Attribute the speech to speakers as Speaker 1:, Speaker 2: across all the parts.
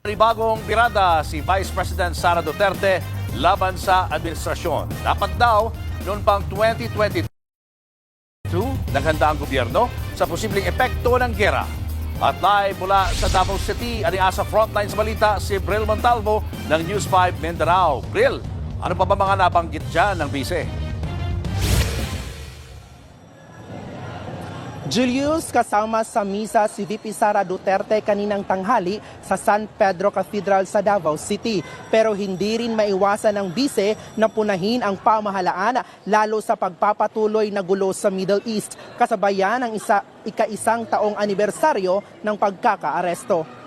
Speaker 1: Bagong tirada si Vice President Sara Duterte laban sa administrasyon. Dapat daw, noon pang 2022, naghanda ang gobyerno sa posibleng epekto ng gera. At live mula sa Davao City, aniasa frontline sa balita si Bril Montalvo ng News 5 Mindanao. Bril, ano pa ba mga nabanggit dyan ng bise?
Speaker 2: Julius, kasama sa misa si VP Sara Duterte kaninang tanghali sa San Pedro Cathedral sa Davao City. Pero hindi rin maiwasan ng bise na punahin ang pamahalaan lalo sa pagpapatuloy na gulo sa Middle East kasabayan ng ika-isang taong anibersaryo ng pagkakaaresto.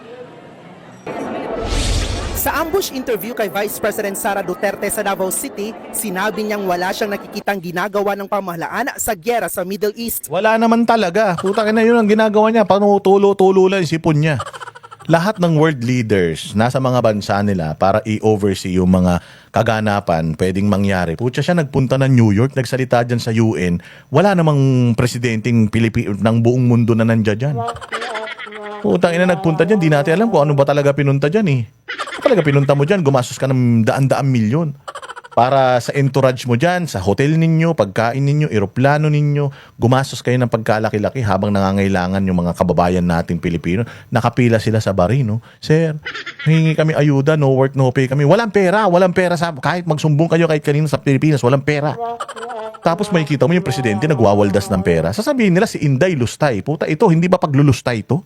Speaker 2: Sa ambush interview kay Vice President Sara Duterte sa Davao City, sinabi niyang wala siyang nakikitang ginagawa ng pamahalaan sa gyera sa Middle East.
Speaker 3: Wala naman talaga. Putang ina, yun ang ginagawa niya. Panutulo-tulo lang yung sipon niya. Lahat ng world leaders nasa mga bansa nila para i-oversee yung mga kaganapan pwedeng mangyari. Putya siya nagpunta ng New York, nagsalita dyan sa UN. Wala namang presidenteng ng buong mundo na nandiyan dyan. Putang ina, nagpunta dyan. Di natin alam kung ano ba talaga pinunta dyan eh. Talaga pinunta mo dyan, gumastos ka ng daan-daan milyon para sa entourage mo dyan, sa hotel ninyo, pagkain ninyo, eroplano ninyo, gumastos kayo ng pagkalaki-laki habang nangangailangan yung mga kababayan nating Pilipino. Nakapila sila sa barino. Sir, hingi kami ayuda, no work, no pay kami. Walang pera sa, kahit magsumbong kayo kahit kanino sa Pilipinas, walang pera. Tapos makikita mo yung presidente nagwawaldas ng pera. Sasabihin nila si Inday Lustay. Puta, ito, hindi ba paglulustay ito?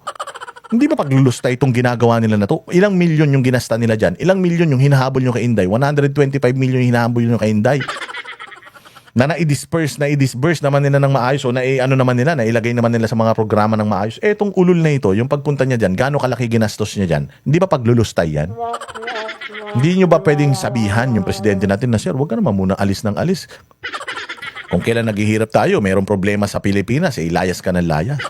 Speaker 3: Hindi ba paglulustay itong ginagawa nila na to? Ilang milyon yung ginasta nila dyan? Ilang milyon yung hinahabol nyo kay Inday? 125 milyon yung hinahabol nyo kay Inday. Na i-disperse naman nila ng maayos o ano naman nila, nailagay naman nila sa mga programa ng maayos. Etong ulol na ito, yung pagpunta niya dyan, gaano kalaki ginastos niya dyan? Hindi ba paglulustay yan? Hindi nyo ba pwedeng sabihan yung presidente natin na, sir, huwag ka naman muna alis ng alis. Kung kailan naghihirap tayo, mayroong problema sa Pilipinas, layas ka ng layas.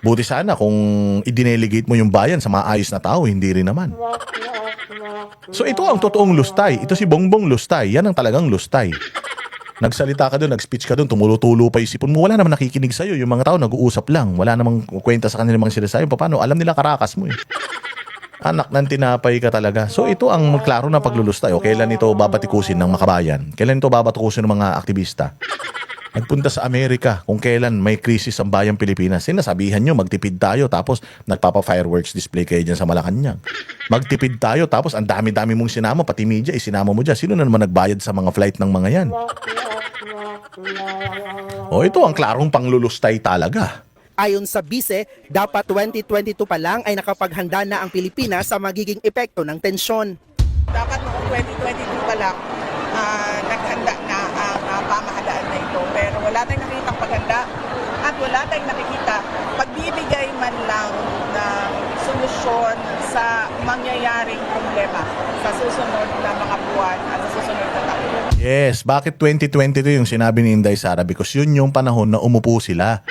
Speaker 3: Buti sana kung i-delegate mo yung bayan sa maayos na tao, hindi rin naman. So ito ang totoong lustay. Ito si Bongbong Lustay. Yan ang talagang lustay. Nagsalita ka doon, nag-speech ka doon, tumulo-tulo pa isipon mo. Wala naman nakikinig sa'yo. Yung mga tao nag-uusap lang. Wala namang kwenta sa kanilang mga sinasabi. Paano? Alam nila karakas mo eh. Anak ng tinapay ka talaga. So ito ang klaro na paglulustay. O kailan ito babatikusin ng makabayan? Kailan ito babatikusin ng mga aktivista? Nagpunta sa Amerika kung kailan may krisis ang bayang Pilipinas. Sinasabihan nyo, magtipid tayo tapos nagpapa-fireworks display kayo dyan sa Malacanang. Magtipid tayo tapos ang dami-dami mong sinama, pati media, isinama mo dyan. Sino na naman nagbayad sa mga flight ng mga yan? O ito ang klarong panglulustay talaga.
Speaker 2: Ayon sa bise, dapat 2022 pa lang ay nakapaghanda na ang Pilipinas sa magiging epekto ng tensyon.
Speaker 4: Dapat noong 2022 pa lang, naghanda na ang pamahalaan na ito. Pero wala tayong nakikitang paghanda at wala tayong nakikita pagbibigay man lang ng solusyon sa mangyayaring problema sa susunod na mga buwan at sa susunod na taon.
Speaker 3: Yes, bakit 2022 yung sinabi ni Inday Sara? Because yun yung panahon na umupo sila.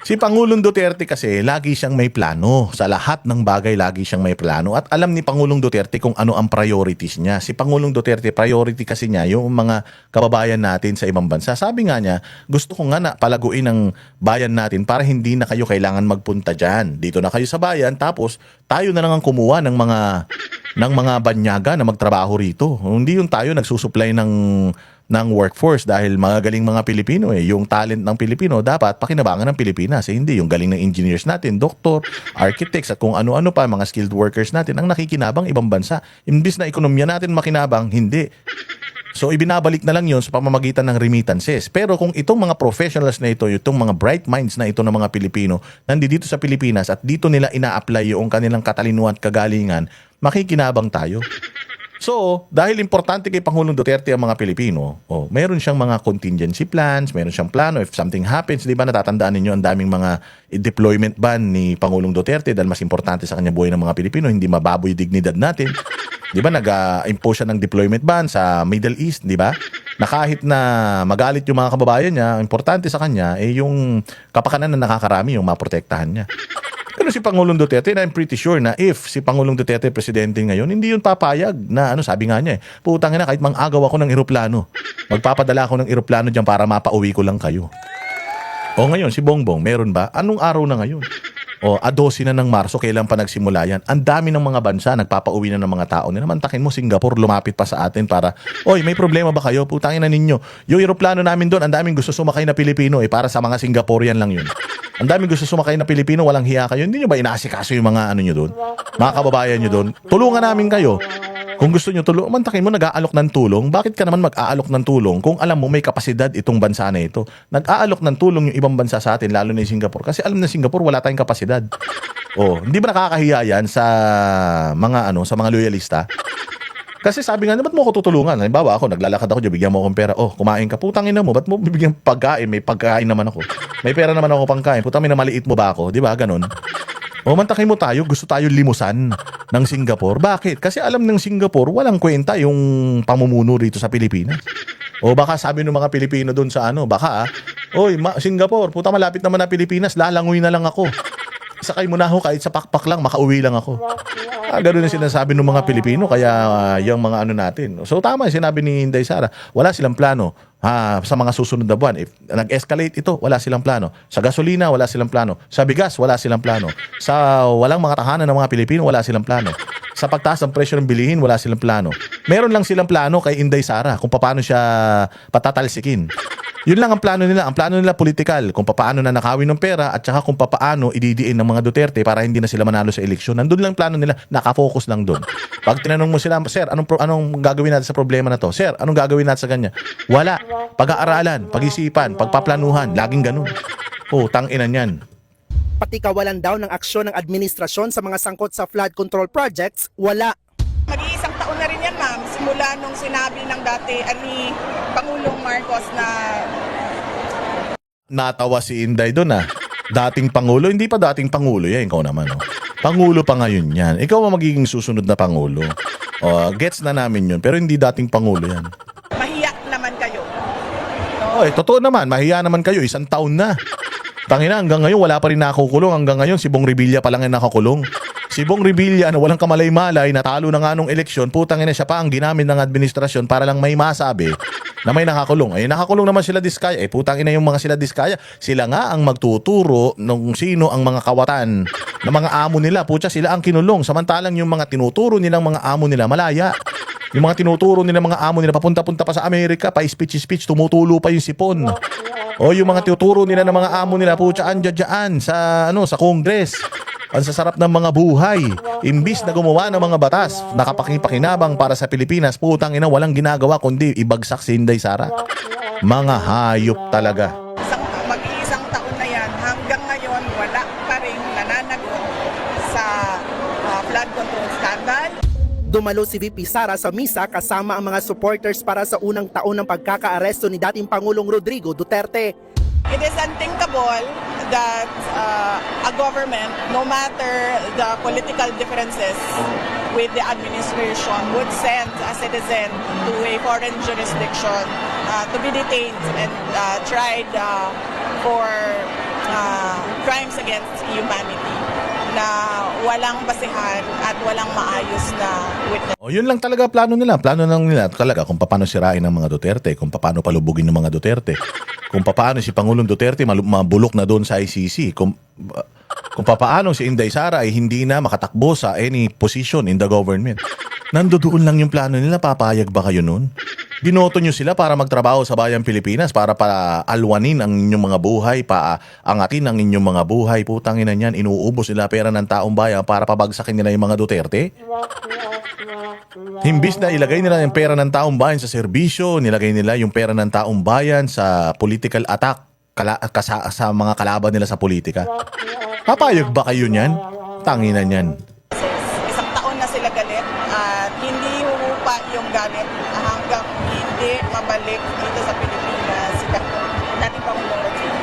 Speaker 3: Si Pangulong Duterte kasi lagi siyang may plano. Sa lahat ng bagay lagi siyang may plano. At alam ni Pangulong Duterte kung ano ang priorities niya. Si Pangulong Duterte, priority kasi niya yung mga kababayan natin sa ibang bansa. Sabi nga niya, gusto ko nga na palaguin ang bayan natin para hindi na kayo kailangan magpunta dyan. Dito na kayo sa bayan, tapos tayo na lang ang kumuha ng mga banyaga na magtrabaho rito. Hindi yung tayo nagsusupply ng workforce dahil mga galing mga Pilipino eh. Yung talent ng Pilipino dapat pakinabangan ng Pilipinas eh. Hindi yung galing ng engineers natin, doktor, architects at kung ano-ano pa, mga skilled workers natin ang nakikinabang ibang bansa. Imbis na ekonomiya natin makinabang, hindi. So ibinabalik na lang yun sa pamamagitan ng remittances. Pero kung itong mga professionals na ito, itong mga bright minds na ito ng mga Pilipino, nandito sa Pilipinas at dito nila ina-apply yung kanilang katalinuhan at kagalingan, makikinabang tayo. So, dahil importante kay Pangulong Duterte ang mga Pilipino, meron siyang mga contingency plans, meron siyang plano if something happens. Di ba natatandaan ninyo ang daming mga deployment ban ni Pangulong Duterte dahil mas importante sa kanya buhay ng mga Pilipino, hindi mababoy dignidad natin. Di ba nag-impose siya ng deployment ban sa Middle East, di ba? Na kahit na magalit yung mga kababayan niya, importante sa kanya yung kapakanan na nakakarami yung maprotektahan niya. Pero si Pangulong Duterte, I'm pretty sure na if si Pangulong Duterte presidente ngayon, hindi yun papayag na sabi nga niya putang ina, kahit mang-agaw ako ng eroplano, magpapadala ako ng eroplano dyan para mapauwi ko lang kayo. O ngayon, si Bongbong, meron ba? Anong araw na ngayon? O, 12 na ng Marso, kailan pa nagsimula yan? Ang dami ng mga bansa, nagpapauwi na ng mga tao nila. Mantakin mo, Singapore, lumapit pa sa atin para, oy, may problema ba kayo? Putangin na ninyo. Yung eroplano namin doon, ang daming gusto sumakay na Pilipino, para sa mga Singaporean lang yun. Ang daming gusto sumakay na Pilipino, walang hiya kayo. Hindi nyo ba inaasikaso yung mga ano nyo doon? Mga kababayan nyo doon? Tulungan namin kayo. Kung gusto nyo tulong, mantakin mo, nag-aalok ng tulong. Bakit ka naman mag-aalok ng tulong kung alam mo may kapasidad itong bansa na ito? Nag-aalok ng tulong yung ibang bansa sa atin, lalo na yung Singapore. Kasi alam na Singapore, wala tayong kapasidad. Hindi ba nakakahiya yan sa sa mga loyalista? Kasi sabi nga, ba't mo ako tutulungan? Halimbawa ako, naglalakad ako dyan, bigyan mo akong pera. Kumain ka, putangin na mo, ba't mo bibigyan pagkain? May pagkain naman ako. May pera naman ako pangkain. Putangin na maliit mo ba ako? Di ba? Ganon. Mantakin mo tayo, gusto tayo limusan ng Singapore. Bakit? Kasi alam ng Singapore, walang kwenta yung pamumuno rito sa Pilipinas. Baka sabi ng mga Pilipino doon sa Singapore, puta malapit naman na Pilipinas, lalangoy na lang ako. Sakay mo na ako, kahit sa pakpak lang, makauwi lang ako. Ganun yung sinasabi ng mga Pilipino, kaya yung mga natin. So tama yung sinabi ni Inday Sara, wala silang plano sa mga susunod na buwan. If nag-escalate ito, wala silang plano. Sa gasolina, wala silang plano. Sa bigas, wala silang plano. Sa walang mga tahanan ng mga Pilipino, wala silang plano. Sa pagtaas ng presyo ng bilihin, wala silang plano. Meron lang silang plano kay Inday Sara kung paano siya patatalsikin. Yun lang ang plano nila. Ang plano nila politikal, kung paano na nakawin ng pera at saka kung paano ididiin ng mga Duterte para hindi na sila manalo sa eleksyon. Nandun lang plano nila, nakafocus lang doon. Pag tinanong mo sila, Sir, anong gagawin natin sa problema na to? Sir, anong gagawin natin sa ganyan? Wala. Pag-aaralan, pag-isipan, pagpaplanuhan, laging ganun. Tang-inan yan.
Speaker 2: Pati kawalan daw ng aksyon ng administrasyon sa mga sangkot sa flood control projects, wala.
Speaker 4: Mag-iisang taon na rin yan, ma'am, simula nung sinabi ng ni Pangulong Marcos na
Speaker 3: Natawa si Inday doon Dating Pangulo, hindi pa dating Pangulo yan, ikaw naman. Pangulo pa ngayon yan. Ikaw ang magiging susunod na Pangulo. Gets na namin yun, pero hindi dating Pangulo yan.
Speaker 4: mahiya naman kayo.
Speaker 3: Totoo naman, mahiya naman kayo, 1 taon na. Tangina, hanggang ngayon wala pa rin nakakulong. Hanggang ngayon si Bong Revilla pa lang yung nakakulong. Si Bong Revilla na walang kamalay-malay, natalo na nga nung eleksyon, putangina siya pa ang ginamit ng administrasyon para lang may masabi na may nakakulong. Nakakulong naman sila Diskaya. Putangina yung mga sila Diskaya. Sila nga ang magtuturo nung sino ang mga kawatan ng mga amo nila. Putya, sila ang kinulong. Samantalang yung mga tinuturo nilang mga amo nila, malaya. Yung mga tinuturo nilang mga amo nila, papunta-punta pa sa Amerika, pa speech, tumutulo pa yung sipon. Yung mga tinuturo nila ng mga amo nila, putya, andyan sa Congress. Ang sasarap ng mga buhay. Imbis na gumawa ng mga batas, nakapakipakinabang para sa Pilipinas, putang ina, walang ginagawa kundi ibagsak si Inday Sara. Mga hayop talaga.
Speaker 4: Mag-iisang taon na yan, hanggang ngayon wala pa rin nananagot sa flood control scandal.
Speaker 2: Dumalo si VP Sara sa misa kasama ang mga supporters para sa unang taon ng pagkakaaresto ni dating Pangulong Rodrigo Duterte.
Speaker 4: It is unthinkable that a government, no matter the political differences with the administration, would send a citizen to a foreign jurisdiction to be detained and tried for crimes against humanity na walang basehan at walang maayos na witness.
Speaker 3: Yun lang talaga plano nila. Plano lang nila talaga kung paano sirain ng mga Duterte, kung paano palubugin ng mga Duterte, kung paano si Pangulong Duterte mabulok na doon sa ICC, kung paano si Inday Sara ay hindi na makatakbo sa any position in the government. Nandoon lang yung plano nila. Papayag ba kayo nun? Binoto nyo sila para magtrabaho sa bayang Pilipinas, para alwanin ang inyong mga buhay, paangatin ang inyong mga buhay. Putangin na yan, inuubos nila pera ng taong bayan para pabagsakin nila yung mga Duterte. Himbis na ilagay nila yung pera ng taong bayan sa serbisyo, nilagay nila yung pera ng taong bayan sa political attack sa mga kalaban nila sa politika. Papayag ba kayo niyan? Tanginan yan.
Speaker 4: Isang taon na sila galit at hindi humupa yung galit hanggang hindi mabalik dito sa Pilipinas si dating Pangulong Rodrigo.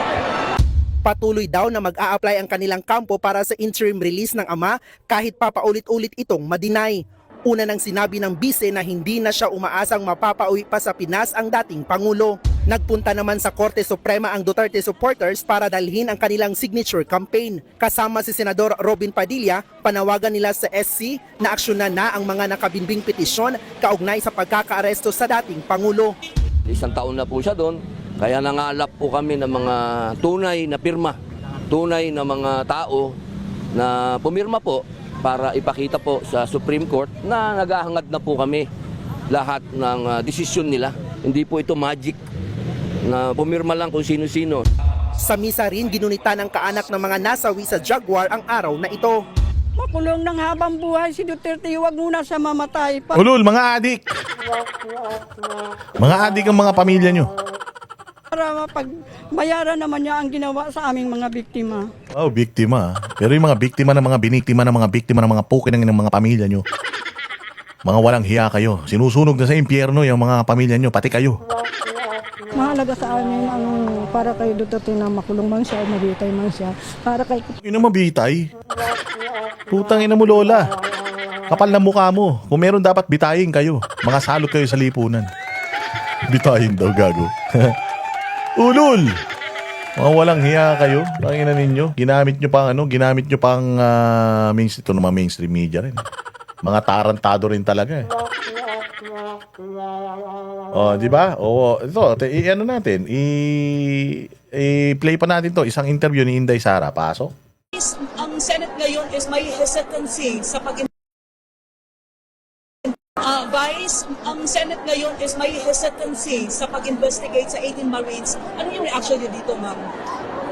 Speaker 2: Patuloy daw na mag-a-apply ang kanilang kampo para sa interim release ng ama kahit papaulit-ulit itong madinay. Una nang sinabi ng bise na hindi na siya umaasang mapapauwi pa sa Pinas ang dating Pangulo. Nagpunta naman sa Korte Suprema ang Duterte supporters para dalhin ang kanilang signature campaign. Kasama si Senador Robin Padilla, panawagan nila sa SC na aksyonan na ang mga nakabinbing petisyon kaugnay sa pagkakaaresto sa dating Pangulo.
Speaker 5: 1 taon na po siya doon, kaya nangalap po kami ng mga tunay na pirma, tunay na mga tao na pumirma po para ipakita po sa Supreme Court na naghahangad na po kami lahat ng desisyon nila. Hindi po ito magic na pumirma lang kung sino-sino.
Speaker 2: Sa misa rin, ginunita ng kaanak ng mga nasawi sa Jaguar ang araw na ito.
Speaker 6: Makulong ng habang buhay si Duterte, huwag muna siya mamatay pa.
Speaker 3: Ulul, mga adik! Mga adik ang mga pamilya nyo.
Speaker 6: Para mapagbayaran naman niya ang ginawa sa aming mga biktima.
Speaker 3: Oh, biktima. Pero yung mga biktima ng mga biniktima ng mga biktima ng mga pukin ng mga pamilya nyo, mga walang hiya kayo. Sinusunog na sa impyerno yung mga pamilya nyo, pati kayo.
Speaker 6: Mahalaga sa amin ang para kay Duterte na makulong man siya o mabitay man siya. Para kay
Speaker 3: Ina mabitay. Putang ina mo, Lola. Kapal na mukha mo. Kung meron dapat bitayin kayo. Mga salot kayo sa lipunan. Bitayin daw, gago. Ulul! Mga walang hiya kayo. Tangina ninyo. Ginamit nyo pang mainstream, ito naman mainstream media rin. Mga tarantado rin talaga eh. Oh, di ba? Oh, ito, ano natin, i-play pa natin to, isang interview ni Inday Sara. Pasok.
Speaker 7: Ang Senate ngayon is may hesitancy sa ang Senate ngayon is may hesitancy sa pag-investigate sa 18 Marines. Ano yung reaction niyo dito, ma'am?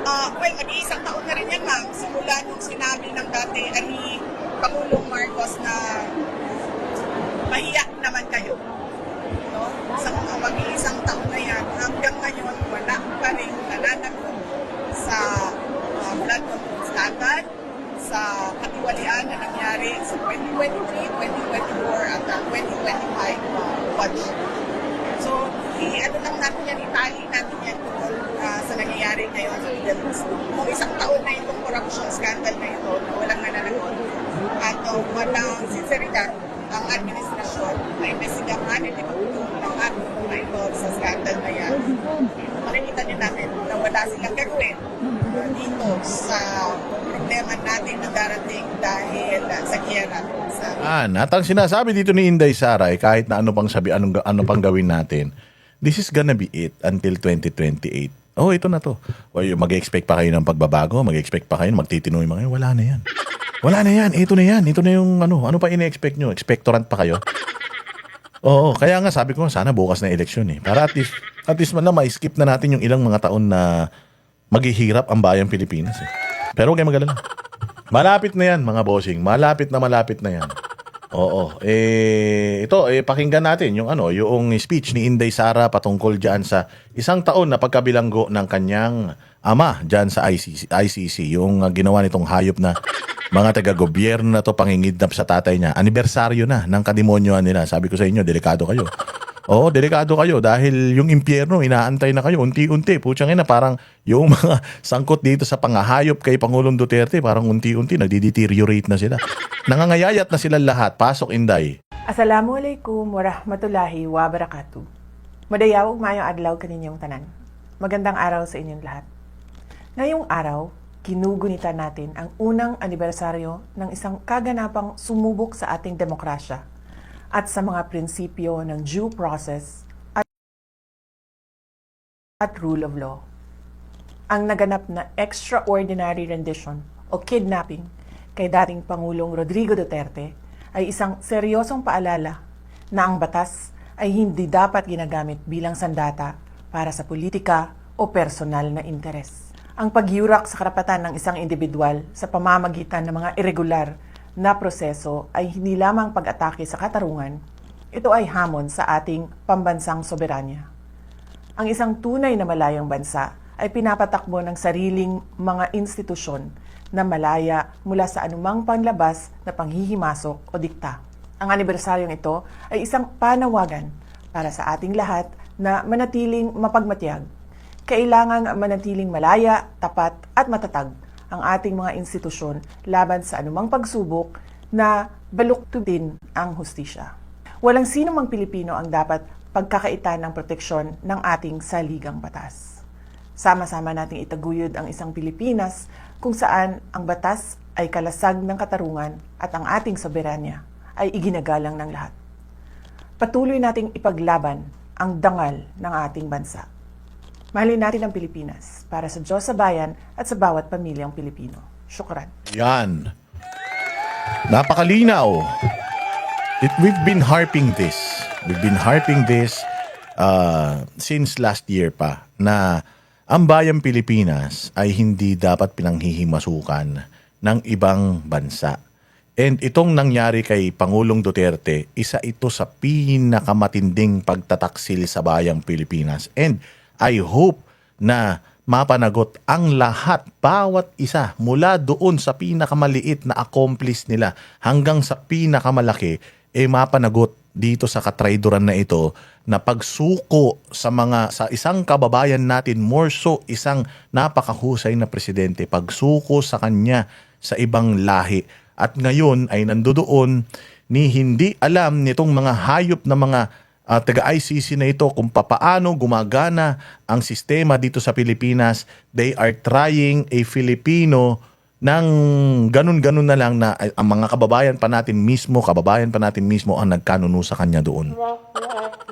Speaker 4: Well, mag-iisang taon na rin yan, ma'am. Simula nung sinabi ng dati ni Pangulong Marcos na mahiya naman kayo. No? Sa mag-iisang taon na yan, hanggang ngayon, wala pa rin nananagot sa blood control scandal, sa katiwalian na nangyari sa 2023, 2024 at 2025 budget. So, ano lang natin yan, itali natin yan tungkol sa nangyayari ngayon sa Middle East. Kung isang taon na itong corruption scandal na ito, na walang nananagot, at walang sinseridad ang administrasyon na investigahan at ipagulong ng ating mga ito sa scandal na yan, makikita din natin na wala silang gagawin dito sa problema natin na darating dahil sa giyera.
Speaker 3: At ang sinasabi dito ni Inday Sara, kahit na ano pang sabi, ano pang gawin natin, this is gonna be it until 2028. Oh, ito na to. O, mag-expect pa kayo ng pagbabago, mag-expect pa kayo, magtitinoy mga kayo. Wala na yan. Wala na yan. Ito na yan. Ito na yung ano pa ine-expect nyo? Expectorant pa kayo? Oo, kaya nga sabi ko, sana bukas na eleksyon eh. Para at least man na ma-skip na natin yung ilang mga taon na maghihirap ang bayang Pilipinas eh. Pero huwag kayo mag-alala. Malapit na yan, mga bossing. Malapit na yan. Oo. Pakinggan natin yung yung speech ni Inday Sara patungkol diyan sa isang taon na pagkabilanggo ng kanyang ama diyan sa ICC, yung ginawa nitong hayop na mga taga-gobyerno na to pangingidnap sa tatay niya. Anibersaryo na ng kademonyohan nila. Sabi ko sa inyo, delikado kayo. Oo, delikado kayo dahil yung impyerno, inaantay na kayo unti-unti. Putsang ina, parang yung mga sangkot dito sa pangahayop kay Pangulong Duterte, parang unti-unti nagdi-deteriorate na sila. Nangangayayat na sila lahat. Pasok, Inday.
Speaker 8: Assalamualaikum warahmatullahi wabarakatuh. Madayaw, mayong adlaw kaninyong tanan. Magandang araw sa inyong lahat. Ngayong araw, ginugunita natin ang unang anibersaryo ng isang kaganapang sumubok sa ating demokrasya at sa mga prinsipyo ng due process at rule of law. Ang naganap na extraordinary rendition o kidnapping kay dating Pangulong Rodrigo Duterte ay isang seryosong paalala na ang batas ay hindi dapat ginagamit bilang sandata para sa politika o personal na interes. Ang pagyurak sa karapatan ng isang individual sa pamamagitan ng mga irregular na proseso ay hindi lamang pag-atake sa katarungan, ito ay hamon sa ating pambansang soberanya. Ang isang tunay na malayang bansa ay pinapatakbo ng sariling mga institusyon na malaya mula sa anumang panlabas na panghihimasok o dikta. Ang anibersaryong ito ay isang panawagan para sa ating lahat na manatiling mapagmatyag. Kailangang manatiling malaya, tapat at matatag ang ating mga institusyon laban sa anumang pagsubok na baluktutin ang hustisya. Walang sino mang Pilipino ang dapat pagkakaitan ng proteksyon ng ating saligang batas. Sama-sama nating itaguyod ang isang Pilipinas kung saan ang batas ay kalasag ng katarungan at ang ating soberanya ay iginagalang ng lahat. Patuloy nating ipaglaban ang dangal ng ating bansa. Mahalin natin ang Pilipinas para sa Diyos sa bayan at sa bawat pamilyang Pilipino. Syukran.
Speaker 3: Yan. Napakalinaw. We've been harping this. We've been harping this since last year pa na ang bayang Pilipinas ay hindi dapat pinanghihimasukan ng ibang bansa. And itong nangyari kay Pangulong Duterte, isa ito sa pinakamatinding pagtataksil sa bayang Pilipinas. And I hope na mapanagot ang lahat, bawat isa, mula doon sa pinakamaliit na accomplice nila hanggang sa pinakamalaki, mapanagot dito sa katraidoran na ito na pagsuko sa isang kababayan natin, more so isang napakahusay na presidente, pagsuko sa kanya sa ibang lahi. At ngayon ay nandoon ni hindi alam nitong mga hayop na mga taga-ICC na ito kung papaano gumagana ang sistema dito sa Pilipinas. They are trying a Filipino ng ganun-ganun na lang na ang mga kababayan pa natin mismo ang nagkanuno sa kanya doon.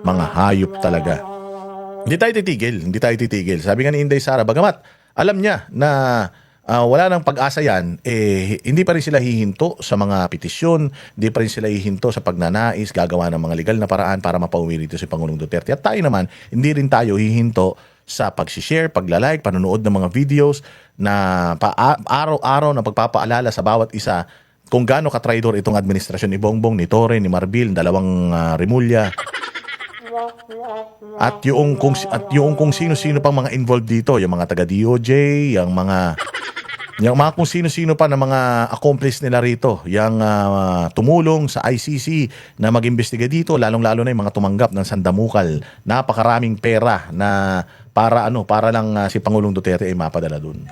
Speaker 3: Mga hayop talaga. Hindi tayo titigil. Sabi nga ni Inday Sara, bagamat alam niya na wala nang pag-asa yan, hindi pa rin sila hihinto sa mga petisyon, hindi pa rin sila hihinto sa pagnanais, gagawa ng mga legal na paraan para mapauwi rito si Pangulong Duterte. At tayo naman, hindi rin tayo hihinto sa pag-share, paglalike, panonood ng mga videos na araw-araw na pagpapaalala sa bawat isa kung gaano ka-traidor itong administrasyon ni Bongbong, ni Torre, ni Marbil, dalawang Rimulya. At yung kung sino-sino pang mga involved dito, yung mga taga-DOJ, yung mga kung sino-sino pa na mga accomplice nila rito, yung tumulong sa ICC na mag-imbestiga dito, lalong-lalo na yung mga tumanggap ng sandamukal, napakaraming pera na para lang si Pangulong Duterte ay mapadala dun.